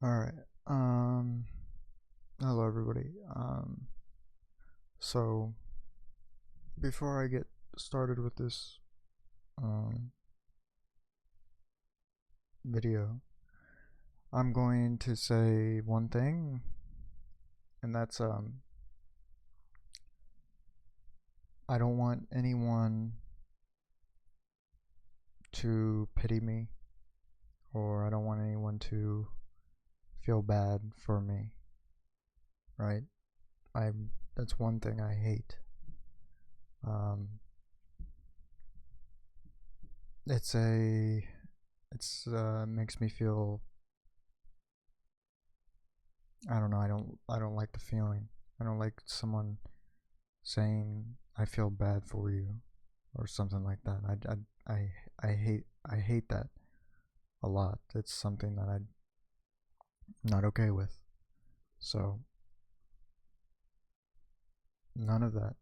All right. Um, Hello everybody. So before I get started with this um video, I'm going to say one thing, and that's I don't want anyone to pity me, or I don't want anyone to feel bad for me, right? I That's one thing I hate. Um, it's a it's makes me feel, I don't know. I don't like the feeling. I don't like someone saying I feel bad for you or something like that. I hate that a lot. It's something that I'm not okay with. So none of that.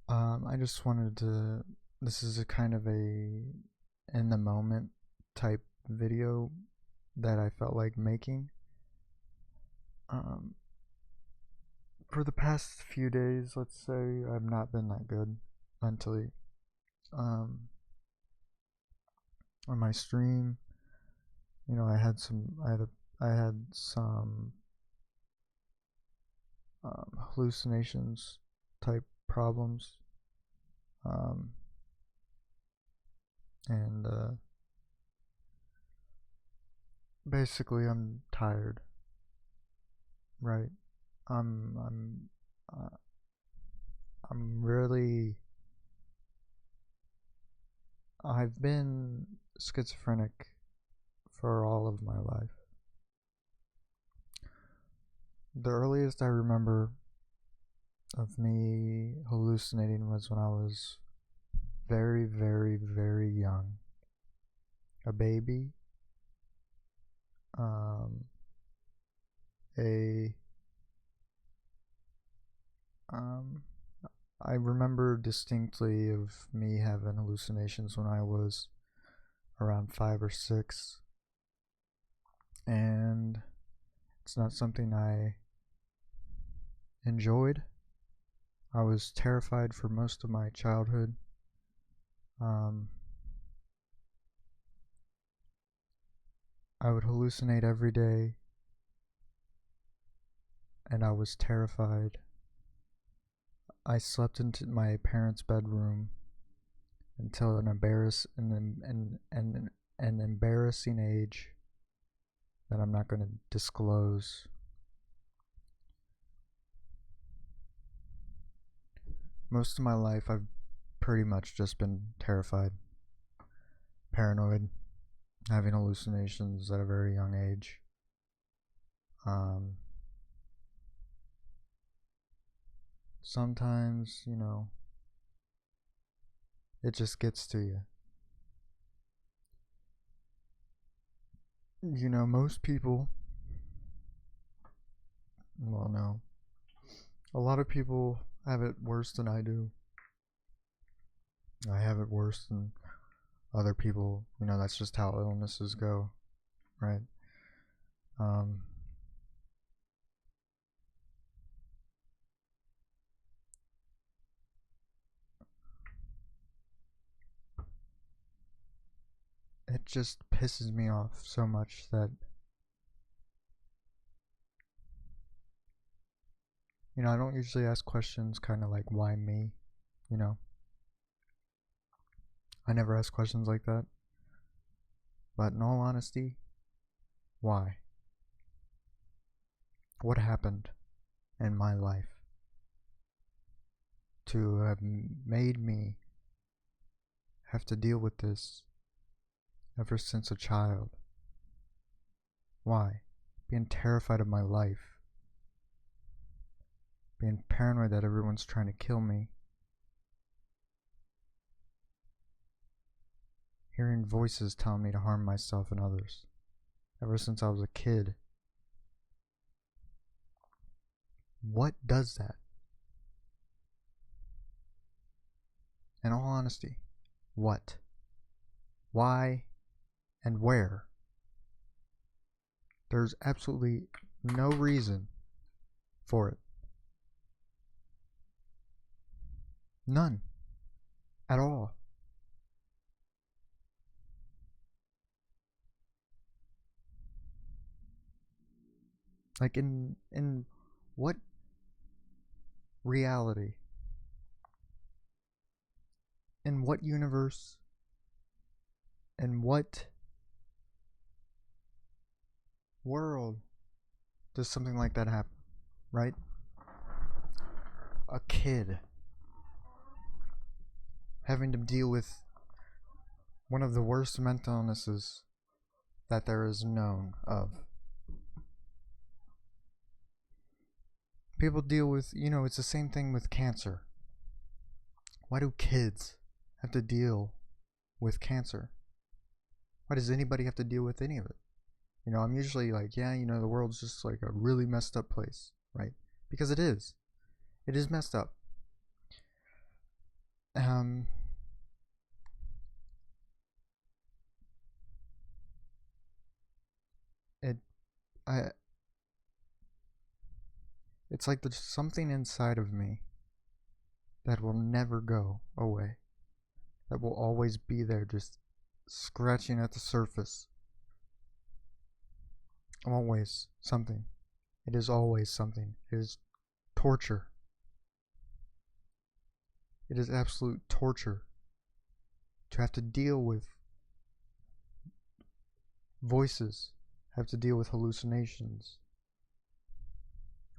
I just wanted to. This is a kind of a in the moment type video that I felt like making. Um, for the past few days, let's say, I've not been that good mentally. Um, on my stream, I had some hallucinations type problems, um, and basically I'm tired, right? I'm I'm uh, I'm really I've been schizophrenic for all of my life. The earliest I remember of me hallucinating was when I was very, very, very young, a baby. Um, a um, I remember distinctly of me having hallucinations when I was around 5 or 6, and it's not something I enjoyed. I was terrified for most of my childhood. Um, I would hallucinate every day, and I was terrified. I slept into my parents' bedroom until an embarrassing age that I'm not going to disclose. Most of my life, I've pretty much just been terrified, paranoid, having hallucinations at a very young age. Um, Sometimes, it just gets to you. Most people, well, no, a lot of people have it worse than I do. I have it worse than other people. That's just how illnesses go, right? Um, it just pisses me off so much that, I don't usually ask questions kind of like, why me? You know, I never ask questions like that. But in all honesty, why? What happened in my life to have made me have to deal with this ever since a child? Why? Being terrified of my life, being paranoid that everyone's trying to kill me, hearing voices telling me to harm myself and others ever since I was a kid. What does that? In all honesty, what? Why? And where? There's absolutely no reason for it. None. At all. Like in what reality? In what universe? In what world does something like that happen? Right? A kid having to deal with one of the worst mental illnesses that there is known of. People deal with, it's the same thing with cancer. Why do kids have to deal with cancer? Why does anybody have to deal with any of it? I'm usually like, yeah, the world's just like a really messed up place, right? Because it is. It is messed up. It's like there's something inside of me that will never go away. That will always be there, just scratching at the surface. Always something. It is always something. It is torture. It is absolute torture to have to deal with voices, have to deal with hallucinations,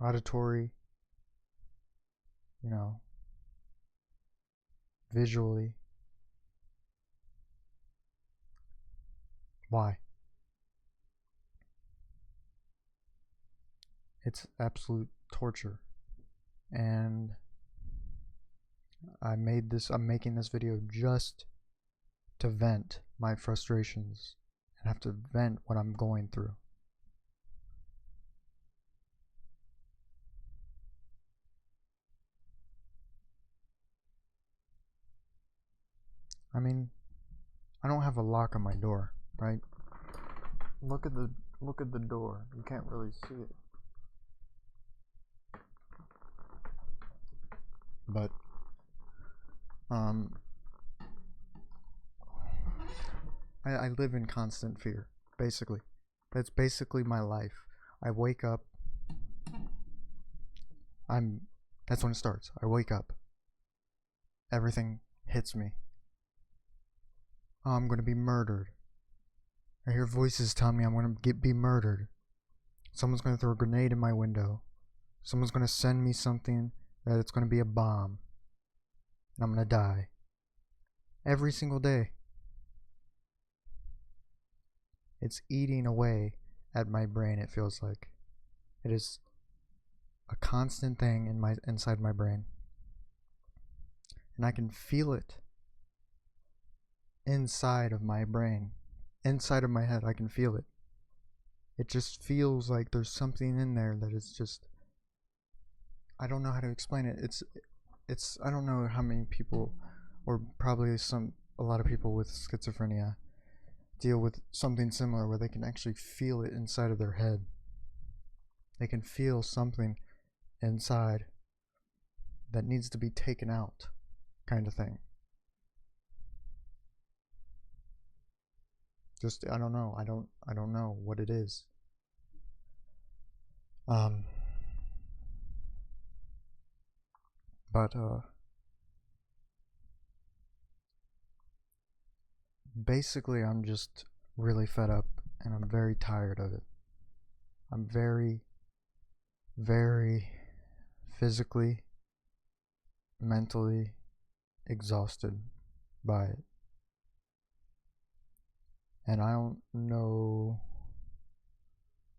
auditory, visually. Why? It's absolute torture. And I'm making this video just to vent my frustrations and have to vent what I'm going through. I mean, I don't have a lock on my door, right? Look at the door. You can't really see it. But I live in constant fear, basically. That's basically my life. I wake up. That's when it starts. I wake up. Everything hits me. Oh, I'm going to be murdered. I hear voices telling me I'm going to be murdered. Someone's going to throw a grenade in my window. Someone's going to send me something that it's going to be a bomb. And I'm going to die. Every single day. It's eating away at my brain, it feels like. It is a constant thing inside my brain. And I can feel it inside of my brain. Inside of my head, I can feel it. It just feels like there's something in there that is just, I don't know how to explain it. It's I don't know how many people, or probably a lot of people with schizophrenia deal with something similar where they can actually feel it inside of their head. They can feel something inside that needs to be taken out, kind of thing. Just, I don't know. I don't know what it is. But basically I'm just really fed up and I'm very tired of it. I'm very, very physically, mentally exhausted by it. And I don't know,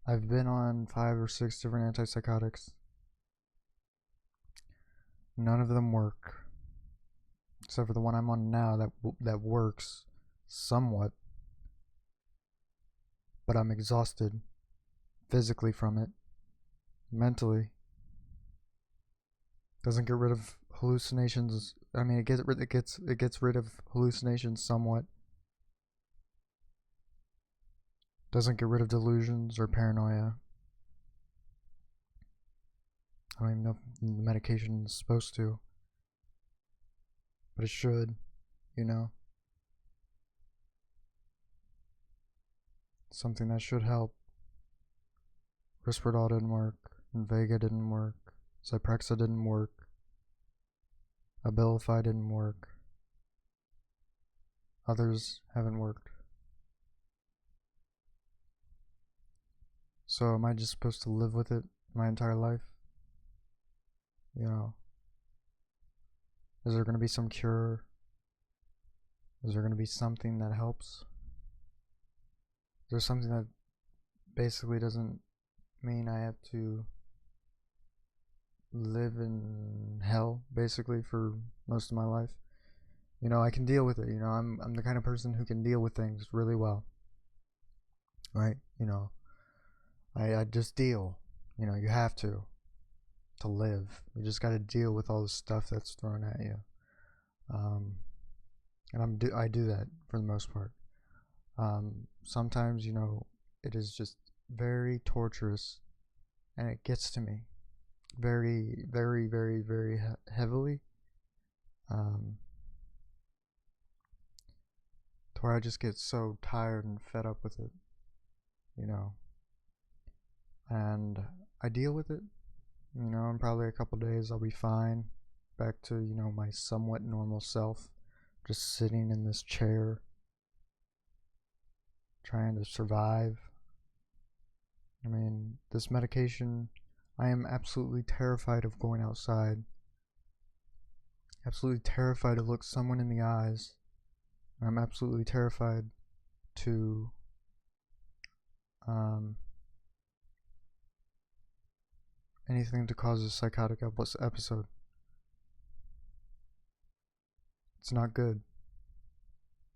I've been on 5 or 6 different antipsychotics. None of them work, except for the one I'm on now that works somewhat. But I'm exhausted physically from it, mentally. Doesn't get rid of hallucinations. I mean, it gets rid of hallucinations somewhat. Doesn't get rid of delusions or paranoia. I don't even know if the medication is supposed to, but it should, you know. Something that should help. Risperdal didn't work, Invega didn't work, Zyprexa didn't work, Abilify didn't work. Others haven't worked. So am I just supposed to live with it my entire life? You know, is there going to be some cure? Is there going to be something that helps? Is there something that basically doesn't mean I have to live in hell basically for most of my life? You know, I can deal with it. You know, I'm the kind of person who can deal with things really well, right? You know, I just deal. You know, you have to live. You just got to deal with all the stuff that's thrown at you. And I do that for the most part. Sometimes, you know, it is just very torturous, and it gets to me very, very, very, very heavily. To where I just get so tired and fed up with it, you know. And I deal with it. You know, in probably a couple days I'll be fine, back to, you know, my somewhat normal self, just sitting in this chair, trying to survive. I mean, this medication, I am absolutely terrified of going outside, absolutely terrified to look someone in the eyes. I'm absolutely terrified to anything to cause a psychotic episode. It's not good.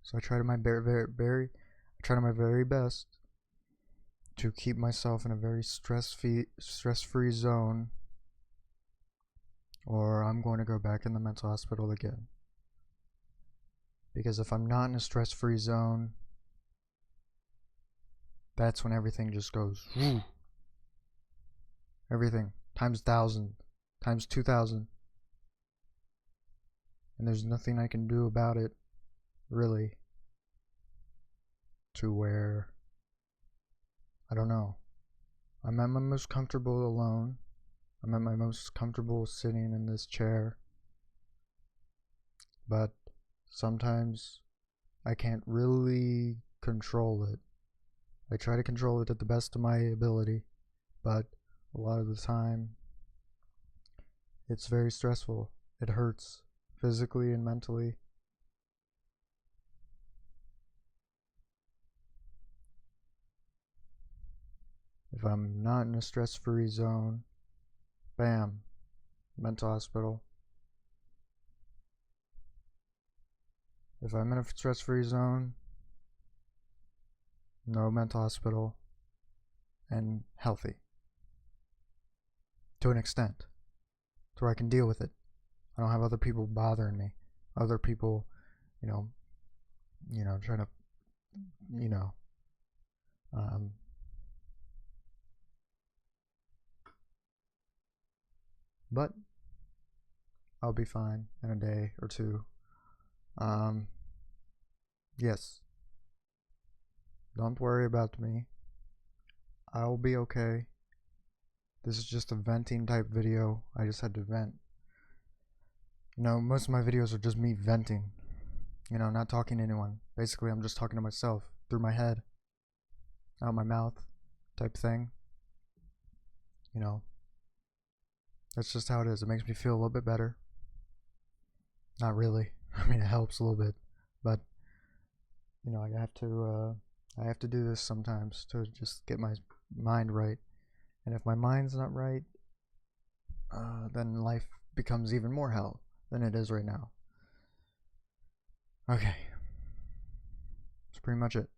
So I try to my very best to keep myself in a very stress-free zone, or I'm going to go back in the mental hospital again. Because if I'm not in a stress-free zone, that's when everything just goes whoo. Everything times 1,000, times 2,000. And there's nothing I can do about it, really, to where, I don't know. I'm at my most comfortable alone. I'm at my most comfortable sitting in this chair. But sometimes I can't really control it. I try to control it at the best of my ability, but a lot of the time it's very stressful. It hurts physically and mentally. If I'm not in a stress-free zone, bam, mental hospital. If I'm in a stress-free zone, no mental hospital, and healthy. To an extent. To where I can deal with it. I don't have other people bothering me. Other people, you know, trying to, you know, but I'll be fine in a day or two. Yes. Don't worry about me. I'll be okay. This is just a venting type video. I just had to vent. You know, most of my videos are just me venting. You know, not talking to anyone. Basically, I'm just talking to myself through my head, out my mouth, type thing. You know, that's just how it is. It makes me feel a little bit better. Not really. I mean, it helps a little bit, but you know, I have to do this sometimes to just get my mind right. And if my mind's not right, then life becomes even more hell than it is right now. Okay. That's pretty much it.